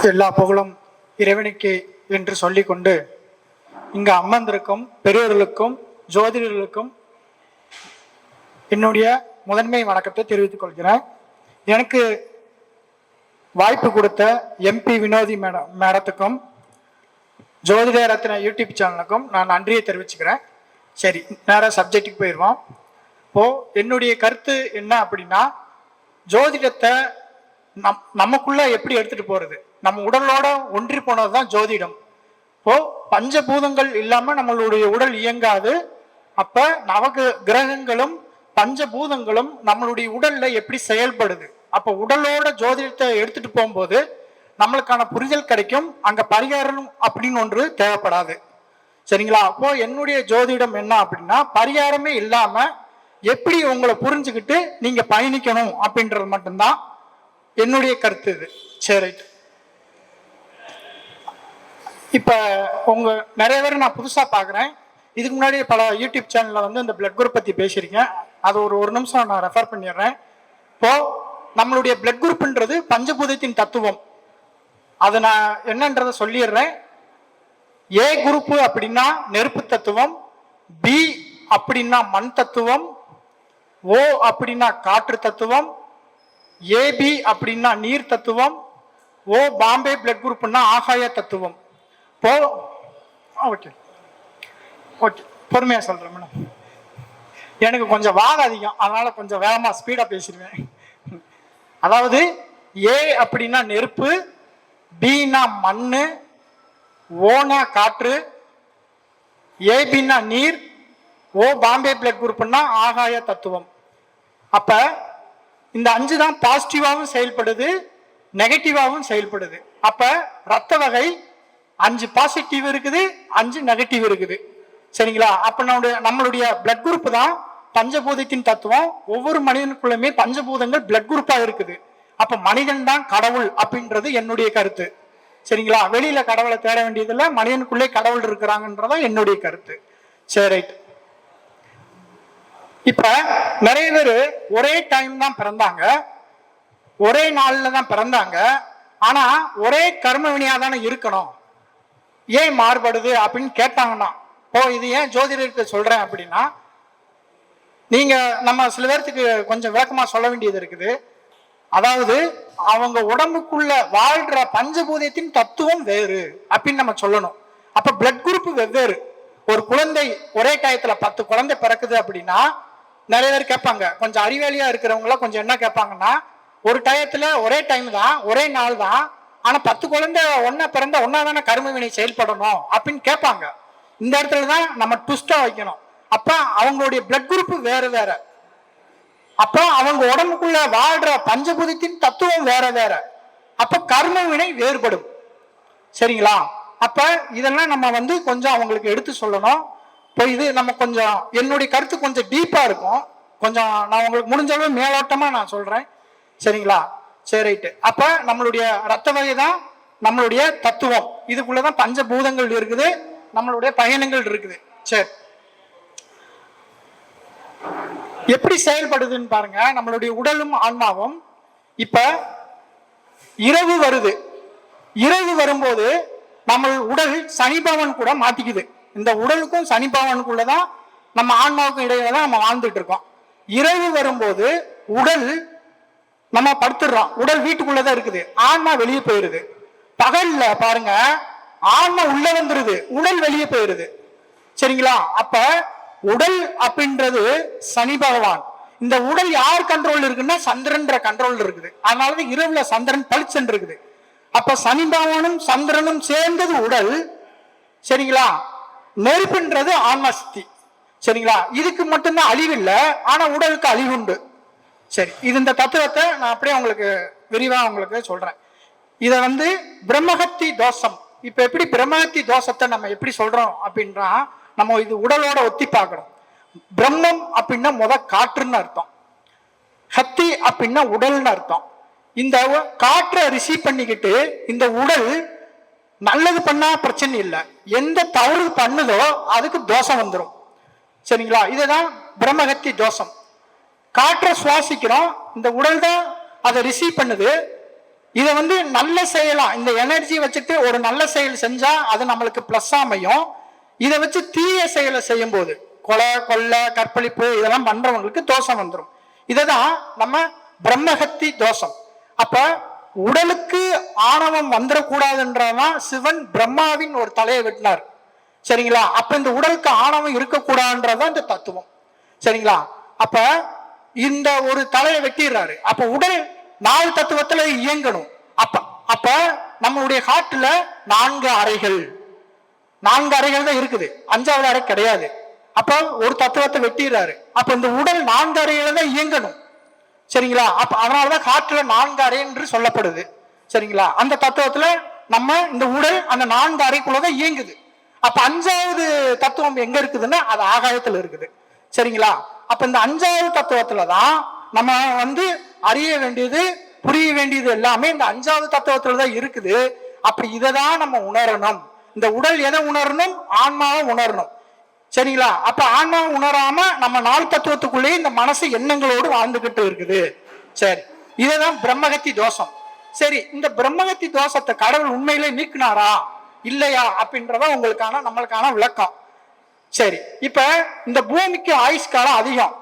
எல்லா புகழும் இறைவனுக்கு என்று சொல்லிக்கொண்டு இங்கு அமர்ந்திருக்கும் பெரியவர்களுக்கும் ஜோதிடர்களுக்கும் என்னுடைய முதன்மை வணக்கத்தை தெரிவித்துக் கொள்கிறேன். எனக்கு வாய்ப்பு கொடுத்த எம்பி வினோதி மேடத்துக்கும் ஜோதிட ரத்ன யூடியூப் சேனலுக்கும் நான் நன்றியை தெரிவிச்சுக்கிறேன். சரி, நேராக சப்ஜெக்டுக்கு போயிடுவோம். என்னுடைய கருத்து என்ன அப்படின்னா, ஜோதிடத்தை நமக்குள்ள எப்படி எடுத்துட்டு போறது, நம்ம உடலோட ஒன்றி போனதுதான் ஜோதிடம். பஞ்சபூதங்கள் இல்லாம நம்மளுடைய உடல் இயங்காது. அப்ப கிரகங்களும் பஞ்சபூதங்களும் நம்மளுடைய உடல்ல எப்படி செயல்படுது, அப்ப உடலோட ஜோதிடத்தை எடுத்துட்டு போகும்போது நம்மளுக்கான புரிதல் கிடைக்கும். அங்க பரிகாரம் அப்படின்னு ஒன்று தேவைப்படாது. சரிங்களா? அப்போ என்னுடைய ஜோதிடம் என்ன அப்படின்னா, பரிகாரமே இல்லாம எப்படி உங்களை புரிஞ்சுக்கிட்டு நீங்க பயணிக்கணும் அப்படின்றது மட்டும்தான் என்னுடைய கருத்து. இது சரி. இப்ப நிறைய பேர் நான் புதுசா பாக்குறேன். இதுக்கு முன்னாடி பல யூடியூப் சேனல்ல இந்த பிளட் குரூப் பத்தி பேசியிருக்கேன். அது ஒரு நிமிஷம் நான் ரெஃபர் பண்ணிடுறேன். நம்மளுடைய பிளட் குரூப்ன்றது பஞ்சபூதத்தின் தத்துவம். அதை நான் என்னன்றதை சொல்லிடுறேன். ஏ குரூப் அப்படின்னா நெருப்பு தத்துவம், பி அப்படின்னா மண் தத்துவம், ஓ அப்படின்னா காற்று தத்துவம், ஏபி அப்படின்னா நீர் தத்துவம், ஓ பாம்பே பிளட் குரூப்னா ஆகாய தத்துவம். ஓகே ஓகே, பொறுமையா சொல்றேன் மேடம். எனக்கு கொஞ்சம் வாதம் அதிகம், அதனால கொஞ்சம் வேகமா ஸ்பீடா பேசிடுவேன். அதாவது ஏ அப்படின்னா நெருப்பு, பின்னா மண்ணு, ஓனா காற்று, ஏபின்னா நீர், ஓ பாம்பே பிளட் குரூப்னா ஆகாய தத்துவம். அப்ப இந்த 5 தான் பாசிட்டிவாகவும் செயல்படுது, நெகட்டிவாகவும் செயல்படுது. அப்ப ரத்த வகை 5 பாசிட்டிவ் இருக்குது, 5 நெகட்டிவ் இருக்குது. சரிங்களா? அப்ப நம்மளுடைய பிளட் குரூப் தான் பஞ்சபூதத்தின் தத்துவம். ஒவ்வொரு மனிதனுக்குள்ளுமே பஞ்சபூதங்கள் பிளட் குரூப்பா இருக்குது. அப்ப மனிதன் தான் கடவுள் அப்படின்றது என்னுடைய கருத்து. சரிங்களா? வெளியில கடவுளை தேட வேண்டியதில்லை, மனிதனுக்குள்ளே கடவுள் இருக்கிறாங்கன்றதா என்னுடைய கருத்து. சரி. இப்ப நிறைய பேர் ஒரே டைம் தான் பிறந்தாங்க, ஒரே நாள்ல தான் பிறந்தாங்க. ஆனா ஒரே கர்ம வினையா தானே இருக்கணும், ஏன் மாறுபடுது அப்படின்னு கேட்டாங்கன்னா, இது ஏன் ஜோதிடத்தை சொல்றேன் அப்படின்னா, நீங்க நம்ம சில பேர்த்துக்கு கொஞ்சம் விளக்கமா சொல்ல வேண்டியது இருக்குது. அதாவது அவங்க உடம்புக்குள்ள வாழ்ற பஞ்சபூதத்தின் தத்துவம் வேறு அப்படின்னு நம்ம சொல்லணும். அப்ப பிளட் குரூப் வெவ்வேறு. ஒரு குழந்தை ஒரே டயத்துல 10 குழந்தை பிறக்குது அப்படின்னா நிறைய பேர் கேட்பாங்க, கொஞ்சம் அறிவாளியா இருக்கிறவங்கள கொஞ்சம் என்ன கேட்பாங்கன்னா, ஒரு டயத்துல ஒரே டைம் தான், ஒரே நாள் தான், ஆனா 10 குழந்தை ஒன்னா பிறந்த ஒன்னா தானே கர்ம வினை செயல்படணும் அப்படின்னு கேட்பாங்க. இந்த இடத்துலதான் நம்ம ட்விஸ்டா வைக்கணும். அப்ப அவங்களுடைய பிளட் குரூப் வேற வேற, அப்ப அவங்க உடம்புக்குள்ள வாழ்ற பஞ்சபூதத்தின் தத்துவம் வேற வேற, அப்ப கர்ம வினை வேறுபடும். சரிங்களா? அப்ப இதெல்லாம் நம்ம கொஞ்சம் அவங்களுக்கு எடுத்து சொல்லணும். இப்போ இது நம்ம கொஞ்சம் என்னுடைய கருத்து கொஞ்சம் டீப்பா இருக்கும், கொஞ்சம் நான் உங்களுக்கு முடிஞ்ச அளவு மேலோட்டமா நான் சொல்றேன். சரிங்களா? சரிட்டு. அப்ப நம்மளுடைய ரத்த வகை தான் நம்மளுடைய தத்துவம். இதுக்குள்ளதான் பஞ்சபூதங்கள் இருக்குது, நம்மளுடைய பயணங்கள் இருக்குது. சரி, எப்படி செயல்படுதுன்னு பாருங்க. நம்மளுடைய உடலும் ஆன்மாவும் இப்ப இரவு வருது. இரவு வரும்போது நம்ம உடல் சனிபவன் கூட மாத்திக்குது. இந்த உடலுக்கும் சனிபவனுக்குள்ளதான் நம்ம ஆன்மாவுக்கும் இடையில தான் நம்ம வாழ்ந்துட்டு இருக்கோம். இரவு வரும்போது உடல் நம்ம படுத்துடுறோம், உடல் வீட்டுக்குள்ளதான் இருக்குது, ஆன்மா வெளியே போயிருது. பகல்ல பாருங்க, ஆன்மா உள்ள வந்துருது, உடல் வெளியே போயிருது. சரிங்களா? அப்ப உடல் அப்படின்றது சனி பகவான். இந்த உடல் யார் கண்ட்ரோல் இருக்குன்னா சந்திரன்ற கண்ட்ரோல் இருக்குது. அதனாலதான் இரவுல சந்திரன் பளிச்சென்று இருக்குது. அப்ப சனி பகவானும் சந்திரனும் சேர்ந்தது உடல். சரிங்களா? நெருப்புன்றது ஆன்மா சக்தி. சரிங்களா? இதுக்கு மட்டும்தான் அழிவு இல்லை, ஆனா உடலுக்கு அழிவு உண்டு. சரி, இது இந்த தத்துவத்தை நான் அப்படியே உங்களுக்கு விரிவா உங்களுக்கு சொல்றேன். இத பிரம்மஹத்தி தோஷம். இப்ப எப்படி பிரம்மஹத்தி தோஷத்தை நம்ம எப்படி சொல்றோம் அப்படின்னா, நம்ம இது உடலோட ஒத்தி பார்க்கணும். பிரம்மம் அப்படின்னா காற்றுன்னு அர்த்தம், ஹத்தி அப்படின்னா உடல்னு அர்த்தம். இந்த காற்றை ரிசீவ் பண்ணிக்கிட்டு இந்த உடல் நல்லது பண்ணா பிரச்சனை இல்லை, எந்த தவறு பண்ணுதோ அதுக்கு தோஷம் வந்துடும். சரிங்களா? இதுதான் பிரம்மஹத்தி தோஷம். காற்றை சுவாசிக்கிறோம், இந்த உடல் தான் அதை ரிசீவ் பண்ணுது. இதை வந்து நல்ல செயலா, இந்த எனர்ஜி வச்சுட்டு ஒரு நல்ல செயல் செஞ்சா அது நம்மளுக்கு பிளஸ் அமையும். இதை வச்சு தீய செயலை செய்யும் போது, கொலை கொள்ளை கற்பழிப்பு இதெல்லாம் பண்றவங்களுக்கு தோஷம் வந்துடும். இததான் நம்ம பிரம்மஹத்தி தோஷம். அப்ப உடலுக்கு ஆணவம் வந்துடக்கூடாதுன்றதான் சிவன் பிரம்மாவின் ஒரு தலையை வெட்டினார். சரிங்களா? அப்ப இந்த உடலுக்கு ஆணவம் இருக்கக்கூடாதுன்றதான் இந்த தத்துவம். சரிங்களா? அப்ப இந்த ஒரு தலையை வெட்டிடுறாரு. அப்ப உடல் 4 தத்துவத்துல இயங்கணும். அப்ப அப்ப நம்மளுடைய காட்டுல 4 அறைகள் தான் இருக்குது, 5வது அறை கிடையாது. அப்ப ஒரு தத்துவத்தை வெட்டிடுறாரு. அப்ப இந்த உடல் 4 அறையில தான் இயங்கணும். சரிங்களா? அப்ப அதனாலதான் காற்றுல 4 அறை என்று சொல்லப்படுது. சரிங்களா? அந்த தத்துவத்துல நம்ம இந்த உடல் அந்த 4 அறைக்குள்ளதான் இயங்குது. அப்ப 5வது தத்துவம் எங்க இருக்குதுன்னா அது ஆகாயத்துல இருக்குது. சரிங்களா? அப்ப இந்த 5வது தத்துவத்துலதான் நம்ம வந்து அறிய வேண்டியது புரிய வேண்டியது எல்லாமே இந்த 5வது தத்துவத்துலதான் இருக்குது. அப்படி இதைதான் நம்ம உணரணும். இந்த உடல் எதை உணரணும்? ஆன்மாவை உணரணும். சரிங்களா? அப்ப ஆன்மாவை உணராம நம்ம 4 தத்துவத்துக்குள்ளேயே இந்த மனசு எண்ணங்களோடு வாழ்ந்துகிட்டு இருக்குது. சரி, இதுதான் பிரம்மகத்தி தோஷம். சரி, இந்த பிரம்மகத்தி தோஷத்தை கடவுள் உண்மையிலே நீக்கினாரா இல்லையா அப்படின்றத நம்மளுக்கான விளக்கம். சரி, இப்ப இந்த பூமிக்கு ஆயுஷ் காலம் அதிகம்,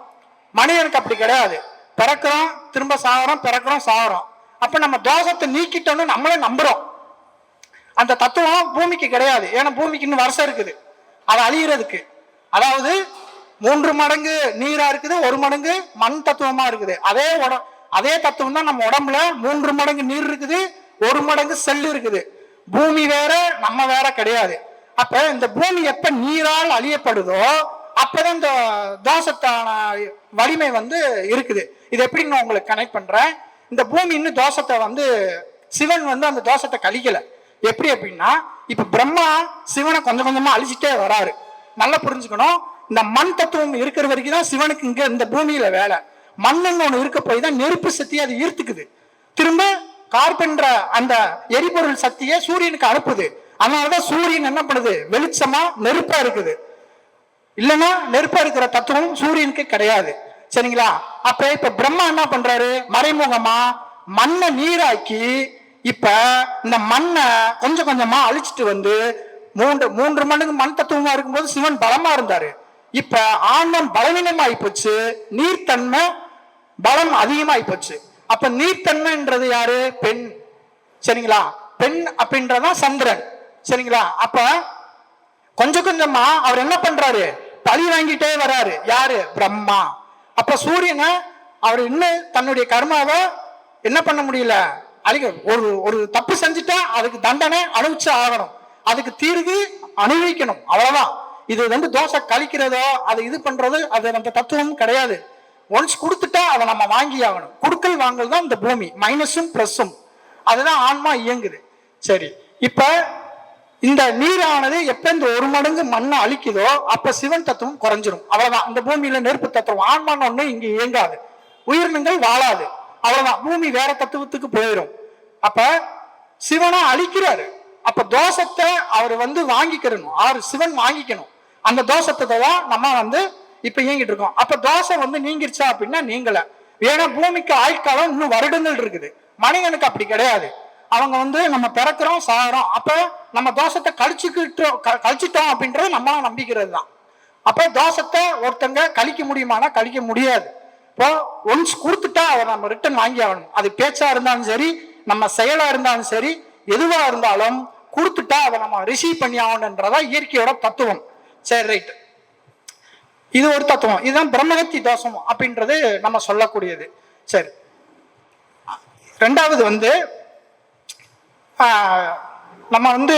மனிதனுக்கு அப்படி கிடையாது. பிறக்கிறோம், திரும்ப சாகிறோம், பிறக்கிறோம், சாகிறோம். அப்ப நம்ம தோஷத்தை நீக்கிட்டோம்னு நம்மளே நம்புறோம். அந்த தத்துவம் பூமிக்கு கிடையாது. ஏன்னா பூமிக்கு இன்னும் வருஷம் இருக்குது அது அழியறதுக்கு. அதாவது 3 மடங்கு நீரா இருக்குது, 1 மடங்கு மண் தத்துவமா இருக்குது. அதே தத்துவம் தான் நம்ம உடம்புல 3 மடங்கு நீர் இருக்குது, 1 மடங்கு செல் இருக்குது. பூமி வேற நம்ம வேற கிடையாது. அப்ப இந்த பூமி எப்ப நீரால் அழியப்படுதோ அப்பதான் இந்த தோஷத்தான வலிமை வந்து இருக்குது. இது எப்படி நான் உங்களுக்கு கனெக்ட் பண்றேன். இந்த பூமி இன்னும் தோஷத்தை வந்து சிவன் வந்து அந்த தோஷத்தை கழிக்கல. எப்படி அப்படின்னா, இப்ப பிரம்மா சிவனை கொஞ்சம் கொஞ்சமா அழிச்சிட்டே வராரு. நல்லா புரிஞ்சுக்கணும். இந்த மண் தத்துவம் இருக்கிற வரைக்கும் தான் சிவனுக்கு இங்க இந்த பூமியில வேலை. மண்ணுன்னு ஒண்ணு இருக்க போய் தான் நெருப்பு சக்தியை அது ஈர்த்துக்குது. திரும்ப கார்பன்ற அந்த எரிபொருள் சக்தியை சூரியனுக்கு அனுப்புது. அதனாலதான் சூரியன் என்ன பண்ணுது? வெளிச்சமா நெருப்பா இருக்குது. இல்லைன்னா நெருப்பா இருக்கிற தத்துவம் சூரியனுக்கு கிடையாது. சரிங்களா? அப்ப இப்ப பிரம்மா என்ன பண்றாரு? மறைமுகமா மண்ணை நீராக்கி இப்ப இந்த மண்ணை கொஞ்சம் கொஞ்சமா அழிச்சிட்டு வந்து 3 மடங்கு மண் தத்துவமா இருக்கும்போது சிவன் பலமா இருந்தாரு. இப்ப ஆன்மம் பலவீனமாயி போச்சு, நீர்த்தன்மை பலம் அதிகமாயி போச்சு. அப்ப நீர்த்தன்மைன்றது யாரு? பெண். சரிங்களா? பெண் அப்படின்றதான் சந்திரன். சரிங்களா? அப்ப கொஞ்சம் கொஞ்சமா அவர் என்ன பண்றாரு? பழி வாங்கிட்டே வராரு. யாரு? பிரம்மா. அப்ப சூரியனை அவர் இன்னும் தன்னுடைய கர்மாவை என்ன பண்ண முடியல, அழிக்க. ஒரு தப்பு செஞ்சுட்டா அதுக்கு தண்டனை அனுபவிச்சு ஆகணும், அதுக்கு தீர்வு அனுபவிக்கணும், அவ்வளவுதான். இது வந்து தோசை கழிக்கிறதோ அதை இது பண்றது அது அந்த தத்துவம் கிடையாது. ஒன்ஸ் கொடுத்துட்டா அதை நம்ம வாங்கி ஆகணும். கொடுக்கல் வாங்கல் தான் இந்த பூமி, மைனஸும் பிளஸும். அதுதான் ஆன்மா இயங்குது. சரி, இப்ப இந்த நீரானது எப்ப இந்த 1 மடங்கு மண்ணை அழிக்குதோ அப்ப சிவன் தத்துவம் குறைஞ்சிரும். அவ்வளவுதான். இந்த பூமியில நெருப்பு தத்துவம் ஆன்மான்னு ஒண்ணு இங்க இயங்காது, உயிரினங்கள் வாழாது, அவ்வளவுதான். பூமி வேற தத்துவத்துக்கு போயிடும். அப்ப சிவனா அழிக்கிறாரு. அப்ப தோஷத்தை அவர் வந்து வாங்கிக்கணும், சிவன் வாங்கிக்கணும். அந்த தோஷத்தை தான் நம்ம வந்து இப்ப இயங்கிட்டு இருக்கோம். அப்ப தோஷம் வந்து நீங்கிருச்சா அப்படின்னா நீங்கள. ஏன்னா பூமிக்கு ஆயுட்காலம் இன்னும் வருடங்கள் இருக்குது. மனிதனுக்கு அப்படி கிடையாது. அவங்க வந்து நம்ம பிறக்கிறோம் சாகிறோம். அப்ப நம்ம தோஷத்தை கழிச்சிட்டோம் அப்படின்றது நம்மளாம் நம்பிக்கிறது தான். அப்ப தோஷத்தை ஒருத்தங்க கழிக்க முடியுமானா கழிக்க முடியாது. இப்போ ஒன்ஸ் கொடுத்துட்டா அதை நம்ம ரிட்டர்ன் வாங்கி ஆகணும். அது பேச்சா இருந்தாலும் சரி, நம்ம செயலா இருந்தாலும் சரி, எதுவா இருந்தாலும் கொடுத்துட்டா அதை நம்ம ரிசீவ் பண்ணி ஆகணுன்றதா இயற்கையோட தத்துவம். சரி, ரைட். இது ஒரு தத்துவம். இதுதான் பிரம்மகத்தி தோஷம் அப்படின்றது நம்ம சொல்லக்கூடியது. சரி, 2வது வந்து நம்ம வந்து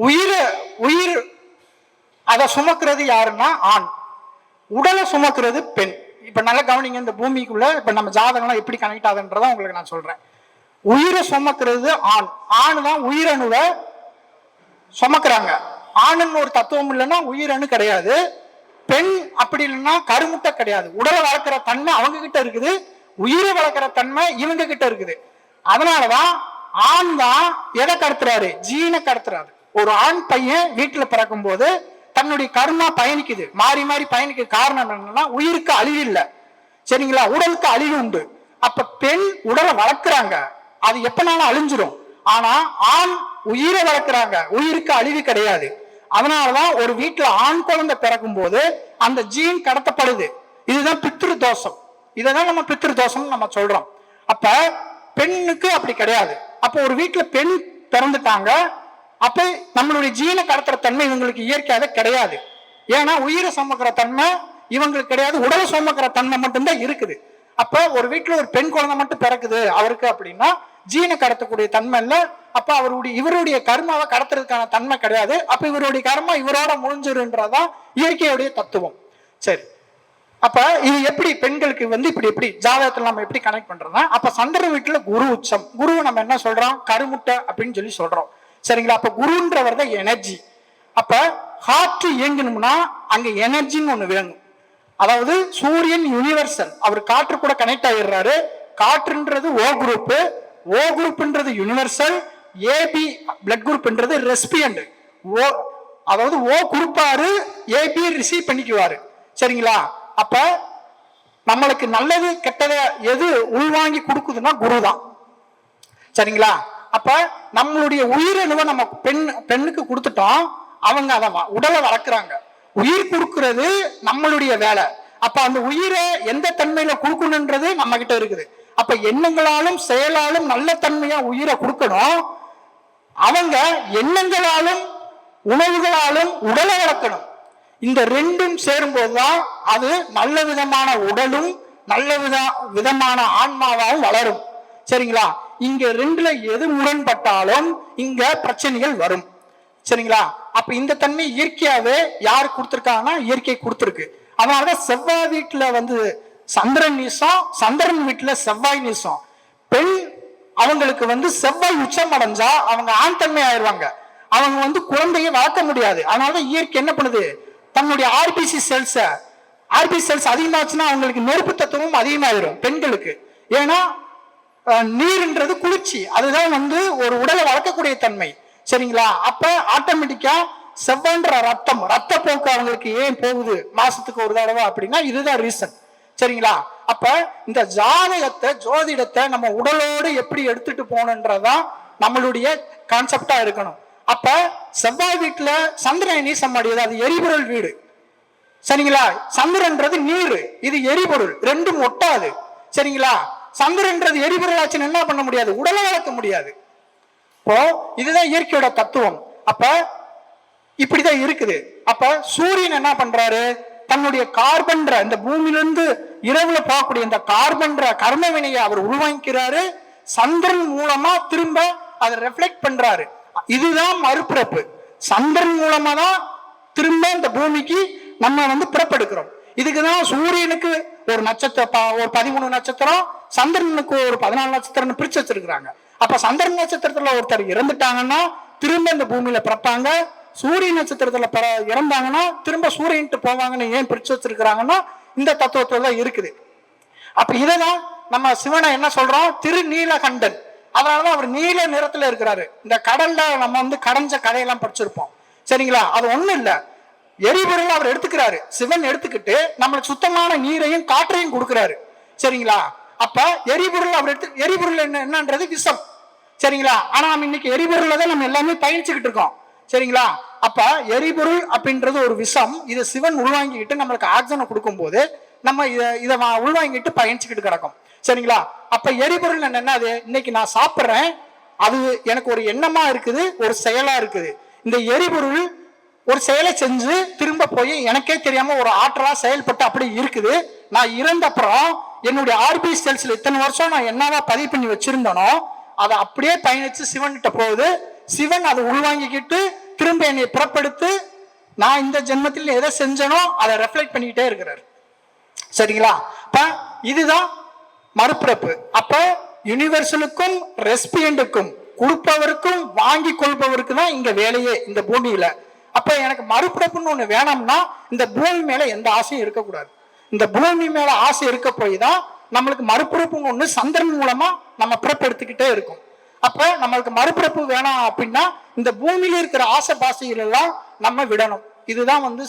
உயிர் அதை சுமக்கிறது யாருன்னா ஆண், உடலை சுமக்கிறது பெண். இப்ப நல்லா கவனிங்க. இந்த பூமிக்குள்ள இப்ப நம்ம ஜாதகம்லாம் எப்படி கனெக்ட் ஆகுதுன்றத உங்களுக்கு நான் சொல்றேன். உயிரை சுமக்கிறது ஆண். ஆண் தான் உயிரணுவை சுமக்கிறாங்க. ஆணுன்னு ஒரு தத்துவம் இல்லைன்னா உயிரணு கிடையாது. பெண் அப்படி இல்லைன்னா கருமுட்டை கிடையாது. உடலை வளர்க்கிற தன்மை அவங்க கிட்ட இருக்குது, உயிரை வளர்க்கிற தன்மை இவங்க கிட்ட இருக்குது. அதனாலதான் ஆண் தான் எதை கடத்துறாரு? ஜீனை கடத்துறாரு. ஒரு ஆண் பையன் வீட்டுல பிறக்கும் போது தன்னுடைய கர்மா பயணிக்குது, மாறி மாறி பயணிக்க. காரணம் என்னன்னா உயிருக்கு அழிவு இல்லை. சரிங்களா? உடலுக்கு அழிவு உண்டு. அப்ப பெண் உடலை வளர்க்குறாங்க. அது எப்பனாலும் அழிஞ்சிரும். ஆனா ஆண் உயிரை வளர்க்குறாங்க, உயிருக்கு அழிவு கிடையாது. அதனாலதான் ஒரு வீட்டுல ஆண் குழந்தை பிறக்கும் போது அந்த ஜீன் கடத்தப்படுது. இதுதான் பித்ரு தோஷம். இதான் நம்ம பித்ரு தோஷம் நம்ம சொல்றோம். அப்ப பெண்ணுக்கு அப்படி கிடையாது. அப்ப ஒரு வீட்டுல பெண் பிறந்துட்டாங்க, அப்ப நம்மளுடைய ஜீனை கடத்துற தன்மை இவங்களுக்கு இயற்கையாக கிடையாது. ஏன்னா உயிரை சுமக்கிற தன்மை இவங்களுக்கு கிடையாது, உடலை சுமக்கிற தன்மை மட்டும்தான் இருக்குது. அப்ப ஒரு வீட்டுல ஒரு பெண் குழந்தை மட்டும் பிறக்குது அவருக்கு அப்படின்னா ஜீனை கடத்தக்கூடிய தன்மை இல்லை. அப்ப இவருடைய கர்மாவை கடத்துறதுக்கான தன்மை கிடையாது. அப்ப இவருடைய கர்மா இவரோட முடிஞ்சிருன்றதான் இயற்கையுடைய தத்துவம். சரி, அப்ப இது எப்படி பெண்களுக்கு இப்படி எப்படி ஜாதகத்துல நம்ம எப்படி கனெக்ட் பண்றோம்னா, அப்ப சந்திர வீட்டுல குரு உச்சம். குருவை நம்ம என்ன சொல்றோம், கருமுட்டை அப்படின்னு சொல்லி சொல்றோம். சரிங்களா? அப்ப குருன்றவர் தான் எனர்ஜி. அப்ப ஹார்ட் இயங்கணும்னா அங்க எனர்ஜின்னு ஒண்ணு வேணும். அதாவது சூரியன் யூனிவர்சல், அவர் காற்று கூட கனெக்ட் ஆகிடுறாரு. காற்றுன்றது ஓ குரூப், ஓ குரூப்ன்றது யூனிவர்சல், ஏபி பிளட் குரூப்ன்றது ரெசிபியன்ட். ஓ அதாவது ஓ குரூப்பாரு, ஏபி ரிசீவ் பண்ணிக்குவாரு. சரிங்களா? அப்ப நம்மளுக்கு நல்லது கெட்டத எது உள்வாங்கி கொடுக்குதுன்னா குரு தான். சரிங்களா? அப்ப நம்மளுடைய உயிரணுவை நம்ம பெண்ணுக்கு கொடுத்துட்டோம், அவங்க அதை உடலை வளர்க்குறாங்க. உயிர் கொடுக்கிறது நம்மளுடைய வேலை. அப்ப அந்த உயிரை எந்த தன்மையில கொடுக்கணுன்றது நம்ம கிட்ட இருக்குது. அப்ப எண்ணங்களாலும் செயலாலும் நல்ல தன்மையா உயிரை கொடுக்கணும். அவங்க எண்ணங்களாலும் உணவுகளாலும் உடலை வளர்க்கணும். இந்த ரெண்டும் சேரும் போதுதான் அது நல்ல விதமான உடலும் நல்ல விதமான ஆன்மாவாகவும் வளரும். சரிங்களா? இங்க ரெண்டுல எது முரண்பட்டாலும் இங்க பிரச்சனைகள் வரும். சரிங்களா? அப்ப இந்த தன்மை இயற்கையாவே யாரு கொடுத்திருக்காங்கன்னா இயற்கை கொடுத்திருக்கு. அதனாலதான் செவ்வாய் வீட்டுல சந்திரன் நீசம், சந்திரன் வீட்டுல செவ்வாய் நீசம். பெண் அவங்களுக்கு செவ்வாய் உச்சம் அடைஞ்சா அவங்க ஆண் தன்மை ஆயிடுவாங்க. அவங்க குழந்தைய வளர்க்க முடியாது. அதனாலதான் இயற்கை என்ன பண்ணுது, தன்னுடைய ஆர்பிசி செல்ஸ் அதிகமாச்சுன்னா அவங்களுக்கு நெருப்பு தத்துவம் அதிகமாயிரும் பெண்களுக்கு. ஏன்னா நீர்ன்றது குளிர்ச்சி, அதுதான் ஒரு உடலை வளர்க்கக்கூடிய தன்மை. சரிங்களா? அப்ப ஆட்டோமேட்டிக்கா செவ்வன்ற ரத்த போக்கு அவங்களுக்கு ஏன் போகுது மாசத்துக்கு ஒரு தடவை அப்படின்னா இதுதான் ரீசன். சரிங்களா? அப்ப இந்த ஜாதகத்தை ஜோதிடத்தை நம்ம உடலோடு எப்படி எடுத்துட்டு போகணுன்றதான் நம்மளுடைய கான்செப்டா இருக்கணும். அப்ப செவ்வாய் வீட்டுல சந்திரன் நீசம் அடையுது, அது எரிபொருள் வீடு. சரிங்களா? சந்திரன்றது நீர், இது எரிபொருள், ரெண்டும் ஒட்டாது. சரிங்களா? சந்திரன்றது எரிபொருள் ஆச்சுன்னு என்ன பண்ண முடியாது, உடலை வளர்க்க முடியாது. இப்போ இதுதான் இயற்கையோட தத்துவம். அப்ப இப்படிதான் இருக்குது. அப்ப சூரியன் என்ன பண்றாரு, தன்னுடைய கார்பன்ற இந்த பூமியிலிருந்து இரவுல போகக்கூடிய இந்த கார்பன்ற கர்ம வினையை அவர் உள்வாங்கிக்கிறாரு. சந்திரன் மூலமா திரும்ப அதை ரெஃப்ளெக்ட் பண்றாரு. இதுதான் மறுபிறப்பு. சந்திரன் மூலமா தான் திரும்ப இந்த பூமிக்கு நம்ம பிறப்பெடுக்கிறோம். இதுக்குதான் சூரியனுக்கு ஒரு நட்சத்திரம், ஒரு 13 நட்சத்திரம், சந்திரனுக்கு ஒரு 14 நட்சத்திரம் பிரிச்சு வச்சிருக்கிறாங்க. அப்ப சந்திரன் நட்சத்திரத்துல ஒருத்தர் இறந்துட்டாங்கன்னா திரும்ப இந்த பூமியில பிறப்பாங்க. சூரிய நட்சத்திரத்துல இறந்தாங்கன்னா திரும்ப சூரியன்ட்டு போவாங்கன்னு ஏன் பிரிச்சு வச்சிருக்கிறாங்கன்னா இந்த தத்துவத்துல தான் இருக்குது. அப்ப இததான் நம்ம சிவனை என்ன சொல்றோம், திருநீலகண்டன். அதனாலதான் அவர் நீல நிறத்துல இருக்கிறாரு. இந்த கடல்ல நம்ம கடைஞ்ச கதையெல்லாம் படிச்சிருப்போம். சரிங்களா? அது ஒண்ணும் இல்ல, எரிபொருள் அவர் எடுத்துக்கிறாரு. சிவன் எடுத்துக்கிட்டு நம்மளுக்கு சுத்தமான நீரையும் காற்றையும் கொடுக்கிறாரு. சரிங்களா? அப்ப எரிபொருள் அவர் எரிபொருள் என்னன்றது விஷம். சரிங்களா? ஆனா நம்ம இன்னைக்கு எரிபொருள் தான் நம்ம எல்லாமே பயணிச்சுக்கிட்டு இருக்கோம். சரிங்களா? அப்ப எரிபொருள் அப்படின்றது ஒரு விஷம். இதை சிவன் உள்வாங்கிக்கிட்டு நம்மளுக்கு ஆக்சிஜனை கொடுக்கும் போது நம்ம இதை உள்வாங்கிட்டு பயணிச்சுக்கிட்டு கிடக்கும். சரிங்களா? அப்ப எரிபொருள் என்னது, இன்னைக்கு நான் சாப்பிட்றேன், அது எனக்கு ஒரு எண்ணமா இருக்குது, ஒரு செயலா இருக்குது. இந்த எரிபொருள் ஒரு செயலை செஞ்சு திரும்ப போய் எனக்கே தெரியாம ஒரு ஆற்றலா செயல்பட்டு அப்படி இருக்குது. நான் இறந்த அப்புறம் என்னுடைய ஆர்பி செல்ஸ்ல இத்தனை வருஷம் நான் என்னவா பதிவு பண்ணி வச்சிருந்தனோ அதை அப்படியே பயணிச்சு சிவன் கிட்ட போகுது. சிவன் அதை உள்வாங்கிக்கிட்டு திரும்ப என்னை பிறப்படுத்து நான் இந்த ஜென்மத்தில் எதை செஞ்சனோ அதை ரெஃப்ளெக்ட் பண்ணிக்கிட்டே இருக்கிறார். சரிங்களா? அப்ப இதுதான் மறுபிறப்பு. அப்ப யூனிவர்சலுக்கும் ரெசிபியன்ட்டுக்கும் கொடுப்பவருக்கும் வாங்கி கொள்பவருக்கு தான் இங்க வேலையே இந்த பூமியில. அப்ப எனக்கு மறுபிறப்புன்னு ஒண்ணு வேணும்னா இந்த பூமி மேல எந்த ஆசையும் இருக்கக்கூடாது. இந்த பூமி மேல ஆசை இருக்க போய் தான் நம்மளுக்கு மறுபிறப்புன்னு ஒண்ணு சந்திரன் மூலமா நம்ம பிறப்பெடுத்துக்கிட்டே இருக்கும். அப்ப நம்மளுக்கு மறுபிறப்பு வேணாம் அப்படின்னா இந்த பூமியில இருக்கிற ஆசை பாசைகள் எல்லாம் நம்ம விடணும். இதுதான்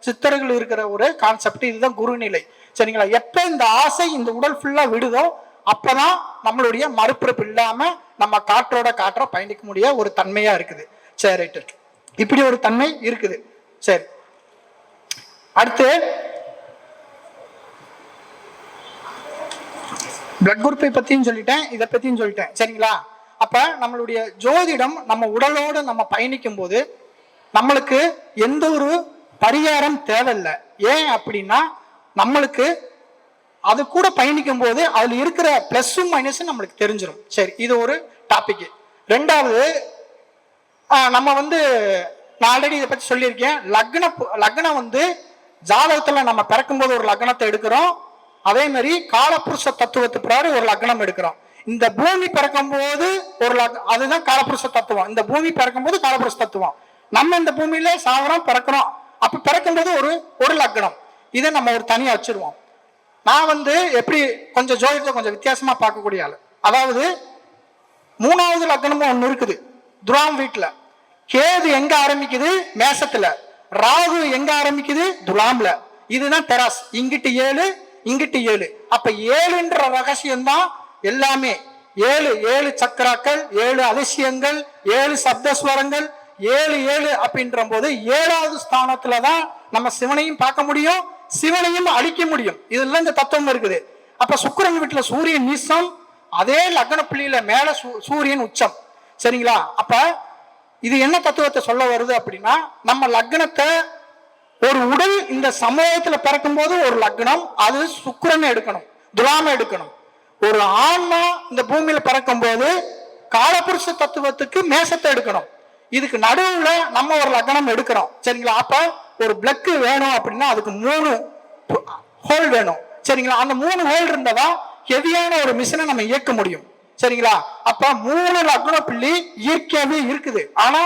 சித்தர்கள் இருக்கிற ஒரு கான்செப்ட். இதுதான் குருநிலை. சரிங்களா? எப்ப இந்த ஆசை இந்த உடல் ஃபுல்லா விடுதோ அப்பதான் நம்மளுடைய மறுபிறப்பு இல்லாம நம்ம காற்ற பயணிக்க முடிய ஒரு தன்மையா இருக்குது. சரி, ரைட்டு. இப்படி ஒரு தன்மை இருக்குது. சரி, அடுத்து பிளட் குரூப்பை பத்தியும் சொல்லிட்டேன், இதை பத்தியும் சொல்லிட்டேன். சரிங்களா? அப்ப நம்மளுடைய ஜோதிடம் நம்ம உடலோடு நம்ம பயணிக்கும் போது நம்மளுக்கு எந்த ஒரு பரிகாரம் தேவையில்லை. ஏன் அப்படின்னா நம்மளுக்கு அது கூட பயணிக்கும் போது அதுல இருக்கிற பிளஸும் மைனஸும் நம்மளுக்கு தெரிஞ்சிடும். சரி, இது ஒரு டாபிக். ரெண்டாவது, நம்ம நான் ஆல்ரெடி இதை பத்தி சொல்லியிருக்கேன். லக்னம் ஜாதகத்துல நம்ம பிறக்கும்போது ஒரு லக்னத்தை எடுக்கிறோம். அதே மாதிரி காலபுருஷ தத்துவத்து பிறகு ஒரு லக்னம் எடுக்கிறோம். இந்த பூமி பிறக்கும் போது ஒரு அதுதான் காலபுருஷ தத்துவம். இந்த பூமி பிறக்கும் போது காலபுருஷ தத்துவம். நம்ம இந்த பூமியில சாகரம் பிறக்கிறோம். அப்ப பிறக்கும்போது ஒரு லக்னம். இதை நம்ம ஒரு தனியா வச்சிருவோம். நான் எப்படி கொஞ்சம் ஜோதிடத்தை கொஞ்சம் வித்தியாசமா பார்க்கக்கூடிய ஆளு. அதாவது 3வது லக்னமும் ஒண்ணு இருக்குது. துலாம் வீட்டுல கேது எங்க ஆரம்பிக்குது? மேசத்துல. ராகு எங்க ஆரம்பிக்குது? துலாம்ல. இதுதான் தெராஸ். இங்கிட்டு 7, இங்கிட்டு 7. அப்ப 7ன்ற ரகசியம் தான் எல்லாமே. 7 சக்கராக்கள், 7 அதிசயங்கள், 7 சப்தஸ்வரங்கள், 7 அப்படின்ற போது 7வது ஸ்தானத்துலதான் நம்ம சிவனையும் பார்க்க முடியும், சிவனையும் அழிக்க முடியும். இதுல இந்த தத்துவம் இருக்குது. அப்ப சுக்கிரன் வீட்டுல சூரியன் நீசம், அதே லக்ன புள்ளியில மேல சூரியன் உச்சம். சரிங்களா? அப்ப இது என்ன தத்துவத்தை சொல்ல வருது அப்படின்னா, நம்ம லக்னத்தை ஒரு உடல் இந்த சமூகத்துல பிறக்கும் போது ஒரு லக்னம், அது சுக்கிரனை எடுக்கணும், துலாமை எடுக்கணும். ஒரு ஆன்மா இந்த பூமியில பிறக்கும் போது காலபுருஷ தத்துவத்துக்கு மேசத்தை எடுக்கணும். இதுக்கு நடுவுல நம்ம ஒரு லக்னம் எடுக்கிறோம். சரிங்களா? அப்ப ஒரு பிளக் வேணும் அப்படின்னா அதுக்கு 3 ஹோல் வேணும். சரிங்களா? அந்த 3 ஹோல் இருந்தாதான் ஹெவியான ஒரு மிஷினை நம்ம இயக்க முடியும். சரிங்களா? அப்ப 3 லக்ன புள்ளி இயற்கையாவே இருக்குது. ஆனா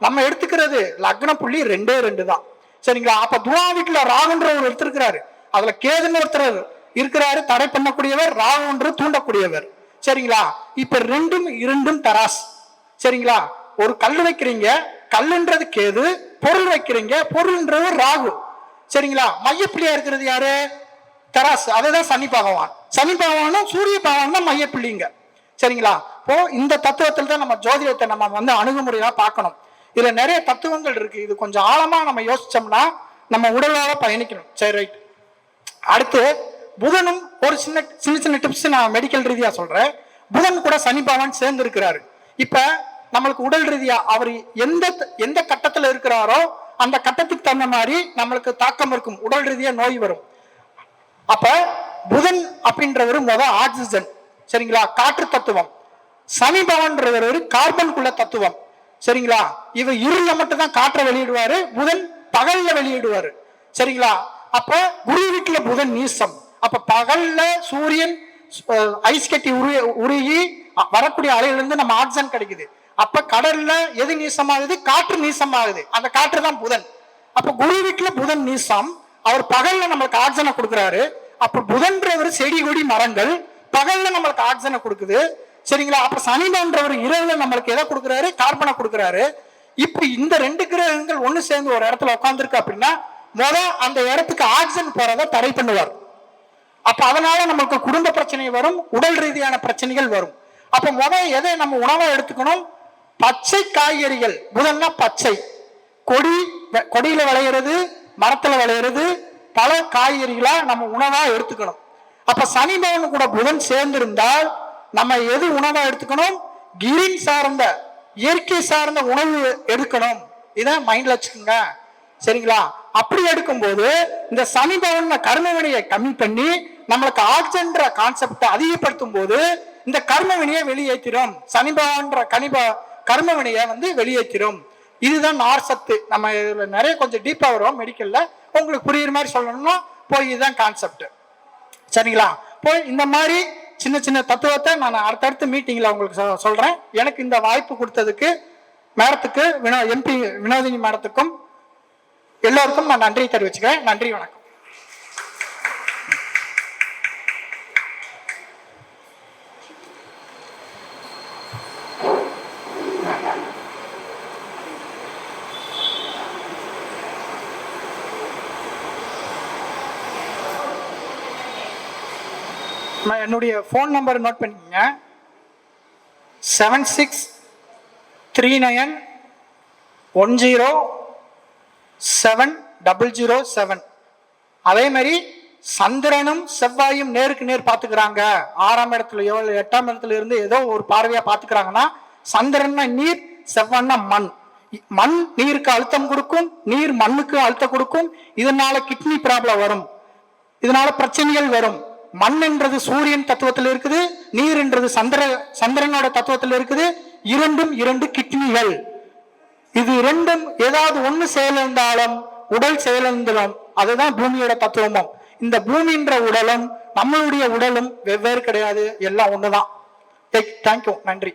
நம்ம எடுத்துக்கிறது லக்ன புள்ளி 2 தான். சரிங்களா? அப்ப துலா வீட்டுல ராகுன்ற ஒரு எடுத்திருக்கிறாரு, அதுல கேதுன்னு ஒருத்தர் இருக்கிறாரு, தடை பண்ணக்கூடியவர், ராகுன்ற தூண்டக்கூடியவர். சரிங்களா? இப்ப 2ம் தராஸ். சரிங்களா? ஒரு கல் வைக்கிறீங்க, கல்லுன்றது கேது, பொருள் வைக்கிறீங்க, பொருள்ன்றது ராகு. சரிங்களா? மையப்புள்ளியா இருக்கிறது யாரு? தராசு. அதுதான் சனி பகவான். சனி பகவானும் சூரிய பகவான் தான் மையப்புள்ளிங்க. சரிங்களா? இப்போ இந்த தத்துவத்தில் தான் நம்ம ஜோதிடத்தை நம்ம அணுகுமுறையா பார்க்கணும். இதுல நிறைய தத்துவங்கள் இருக்கு. இது கொஞ்சம் ஆழமா நம்ம யோசிச்சோம்னா நம்ம உடலோட பயணிக்கணும். சரி, ரைட். அடுத்து புதனும் ஒரு சின்ன டிப்ஸ் நான் மெடிக்கல் ரீதியா சொல்றேன். புதன் கூட சனி பகவான் சேர்ந்து இருக்கிறாரு. இப்ப நம்மளுக்கு உடல் ரீதியா அவர் எந்த கட்டத்துல இருக்கிறாரோ அந்த கட்டத்துக்கு தகுந்த மாதிரி நம்மளுக்கு தாக்கம் இருக்கும், உடல் ரீதியா நோய் வரும். அப்ப புதன் அப்படின்றவர் ஆக்சிஜன். சரிங்களா? காற்று தத்துவம். சனி பகவான்றவர் கார்பனுக்குள்ள தத்துவம். சரிங்களா? இவர் இருள மட்டும் தான் காற்றை வெளியிடுவாரு, புதன் பகல்ல வெளியிடுவாரு. சரிங்களா? அப்ப குரு வீட்டுல புதன் நீசம். அப்ப பகல்ல சூரியன் ஐஸ் கட்டி உருகி வரக்கூடிய அலையிலிருந்து நம்ம ஆக்சிஜன் கிடைக்குது. அப்ப கடல்ல எது நீசமாகுது? காற்று நீசமாகுது. அந்த காற்று தான் புதன். அப்ப குரு வீட்டுல புதன் நீசம், அவர் பகல்ல நம்மளுக்கு ஆக்சிஜனை கொடுக்குறாரு. அப்ப புதன்றவர் செடி கொடி மரங்கள், பகல்ல நம்மளுக்கு ஆக்சிஜனை கொடுக்குது. சரிங்களா? அப்ப சனின்றவர் இரவுல நம்மளுக்கு எதை கொடுக்குறாரு? கார்பனை கொடுக்குறாரு. இப்ப இந்த 2 கிரகங்கள் ஒண்ணு சேர்ந்து ஒரு இடத்துல உட்கார்ந்துருக்கு அப்படின்னா அந்த இடத்துக்கு ஆக்சிஜன் போறதை தடை பண்ணுவார். அப்ப அதனால நமக்கு குடும்ப பிரச்சனை வரும், உடல் ரீதியான பிரச்சனைகள் வரும். அப்ப எதை நம்ம உணவை எடுத்துக்கணும்? பச்சை காய்கறிகள். புதன்னா பச்சை கொடியில விளையிறது, மரத்துல விளையிறது, பல காய்கறிகளா நம்ம உணவா எடுத்துக்கணும். அப்ப சனி பகவான் கூட புதன் சேர்ந்திருந்தால் நம்ம எது உணவா எடுத்துக்கணும்? கிரீன் சார்ந்த இயற்கை சார்ந்த உணவு எடுக்கணும். இதை மைண்ட்ல வச்சுக்கோங்க. சரிங்களா? அப்படி எடுக்கும் போது இந்த சனி பகவான் கர்ம வினையை கம்மி பண்ணி நம்மளுக்கு ஆக்சிஜன் கான்செப்டை அதிகப்படுத்தும் போது இந்த கர்ம வினையை வெளியேற்றிடும். சனி பகவான் கர்ம வினையை வெளியேற்றிடும். இதுதான் நார் சத்து. நம்ம இதுல நிறைய கொஞ்சம் டீப்பா வரும் மெடிக்கல்ல, உங்களுக்கு புரியுற மாதிரி சொல்லணும்னா போய் இதுதான் கான்செப்ட். சரிங்களா? போய் இந்த மாதிரி சின்ன சின்ன தத்துவத்தை நான் அடுத்தடுத்த மீட்டிங்ல உங்களுக்கு சொல்றேன். எனக்கு இந்த வாய்ப்பு கொடுத்ததுக்கு மேடத்துக்கு MP வினோதினி மேடத்துக்கும் எல்லோருக்கும் நான் நன்றி தெரிவிச்சுக்கிறேன். நன்றி, வணக்கம். என்னுடைய ஃபோன் நம்பர் நோட் பண்ணிக்கங்க. 7639107007. அதே மாதிரி சந்திரனும் செவ்வாயும் நேருக்கு நேர் பார்த்துக்கிறாங்க, 6ஆம் இடத்துலயோ இல்லை 8ஆம் இடத்துல இருந்து ஏதோ ஒரு பார்வையா பார்த்துக்கிறாங்கன்னா, சந்திரன்னா நீர், செவ்வாய்னா மண். மண் நீருக்கு அழுத்தம் கொடுக்கும், நீர் மண்ணுக்கு அழுத்தம் கொடுக்கும். இதனால கிட்னி ப்ராப்ளம் வரும், இதனால பிரச்சனைகள் வரும். மண் என்றது சூரியன் தத்துவத்தில் இருக்குது, நீர் என்றது சந்திரனோட தத்துவத்தில் இருக்குது. இரண்டும் 2 கிட்னிகள். இது இரண்டும் ஏதாவது ஒண்ணு செயலிழந்தாலும் உடல் செயலிழந்துடும். அதுதான் பூமியோட தத்துவமும். இந்த பூமின்ற உடலும் நம்மளுடைய உடலும் வெவ்வேறு கிடையாது, எல்லாம் ஒண்ணுதான். தேங்க்யூ, நன்றி.